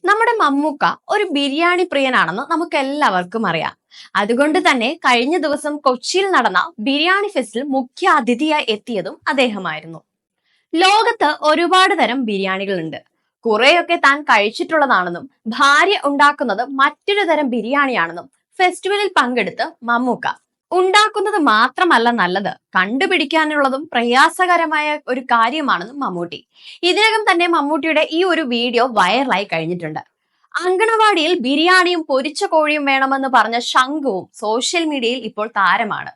നമ്മുടെ മമ്മൂക്ക ഒരു ബിരിയാണി പ്രിയനാണെന്ന് നമുക്ക് എല്ലാവർക്കും അറിയാം. അതുകൊണ്ട് തന്നെ കഴിഞ്ഞ ദിവസം കൊച്ചിയിൽ നടന്ന ബിരിയാണി ഫെസ്റ്റിൽ മുഖ്യ അതിഥിയായി എത്തിയതും അദ്ദേഹമായിരുന്നു. ലോകത്ത് ഒരുപാട് തരം ബിരിയാണികളുണ്ട്. കുറെയൊക്കെ താൻ കഴിച്ചിട്ടുള്ളതാണെന്നും ഭാര്യ ഉണ്ടാക്കുന്നത് മറ്റൊരു തരം ബിരിയാണിയാണെന്നും ഫെസ്റ്റിവലിൽ പങ്കെടുത്ത് മമ്മൂക്ക ഉണ്ടാക്കുന്നത് മാത്രമല്ല നല്ലത്, കണ്ടുപിടിക്കാനുള്ളതും പ്രയാസകരമായ ഒരു കാര്യമാണെന്നും മമ്മൂട്ടി. ഇതിനകം തന്നെ മമ്മൂട്ടിയുടെ ഈ ഒരു വീഡിയോ വൈറലായി കഴിഞ്ഞിട്ടുണ്ട്. അങ്കണവാടിയിൽ ബിരിയാണിയും പൊരിച്ച കോഴിയും വേണമെന്ന് പറഞ്ഞ ശംഖുവും സോഷ്യൽ മീഡിയയിൽ ഇപ്പോൾ താരമാണ്.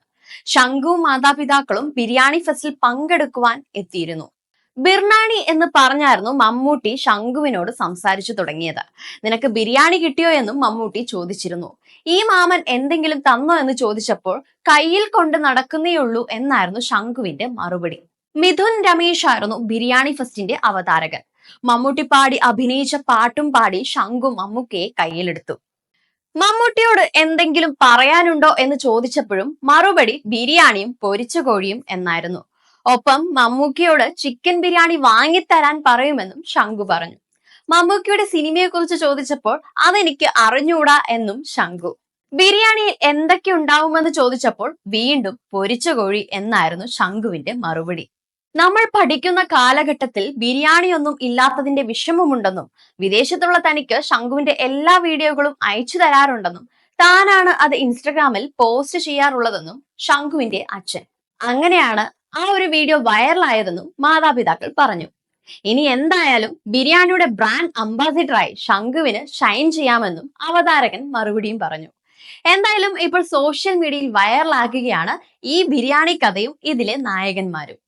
ശംഖുവും മാതാപിതാക്കളും ബിരിയാണി ഫെസ്റ്റിൽ പങ്കെടുക്കുവാൻ എത്തിയിരുന്നു. ബിർണാണി എന്ന് പറഞ്ഞായിരുന്നു മമ്മൂട്ടി ശംഖുവിനോട് സംസാരിച്ചു തുടങ്ങിയത്. നിനക്ക് ബിരിയാണി കിട്ടിയോ എന്നും മമ്മൂട്ടി ചോദിച്ചിരുന്നു. ഈ മാമൻ എന്തെങ്കിലും തന്നോ എന്ന് ചോദിച്ചപ്പോൾ കയ്യിൽ കൊണ്ട് നടക്കുന്നേയുള്ളൂ എന്നായിരുന്നു ശംഖുവിന്റെ മറുപടി. മിഥുൻ രമേശ് ആയിരുന്നു ബിരിയാണി ഫെസ്റ്റിന്റെ അവതാരകൻ. മമ്മൂട്ടി പാടി അഭിനയിച്ച പാട്ടും പാടി ശംഖു മമ്മൂക്കയെ കയ്യിലെടുത്തു. മമ്മൂട്ടിയോട് എന്തെങ്കിലും പറയാനുണ്ടോ എന്ന് ചോദിച്ചപ്പോഴും മറുപടി ബിരിയാണിയും പൊരിച്ച കോഴിയും എന്നായിരുന്നു. ഒപ്പം മമ്മൂക്കയോട് ചിക്കൻ ബിരിയാണി വാങ്ങിത്തരാൻ പറയുമെന്നും ശംഖു പറഞ്ഞു. മമ്മൂക്കയുടെ സിനിമയെ കുറിച്ച് ചോദിച്ചപ്പോൾ അതെനിക്ക് അറിഞ്ഞൂടാ എന്നും ശംഖു. ബിരിയാണിയിൽ എന്തൊക്കെ ഉണ്ടാവുമെന്ന് ചോദിച്ചപ്പോൾ വീണ്ടും പൊരിച്ച കോഴി എന്നായിരുന്നു ശംഖുവിന്റെ മറുപടി. നമ്മൾ പഠിക്കുന്ന കാലഘട്ടത്തിൽ ബിരിയാണിയൊന്നും ഇല്ലാത്തതിന്റെ വിഷമമുണ്ടെന്നും വിദേശത്തുള്ള തനിക്ക് ശംഖുവിന്റെ എല്ലാ വീഡിയോകളും അയച്ചു തരാറുണ്ടെന്നും താനാണ് അത് ഇൻസ്റ്റഗ്രാമിൽ പോസ്റ്റ് ചെയ്യാറുള്ളതെന്നും ശംഖുവിന്റെ അച്ഛൻ. അങ്ങനെയാണ് ആ ഒരു വീഡിയോ വൈറലായതെന്നും മാതാപിതാക്കൾ പറഞ്ഞു. ഇനി എന്തായാലും ബിരിയാണിയുടെ ബ്രാൻഡ് അംബാസിഡറായി ശംഖുവിന് ഷൈൻ ചെയ്യാമെന്നും അവതാരകൻ മറുപടിയും പറഞ്ഞു. എന്തായാലും ഇപ്പോൾ സോഷ്യൽ മീഡിയയിൽ വൈറലാകുകയാണ് ഈ ബിരിയാണി കഥയും ഇതിലെ നായകന്മാരും.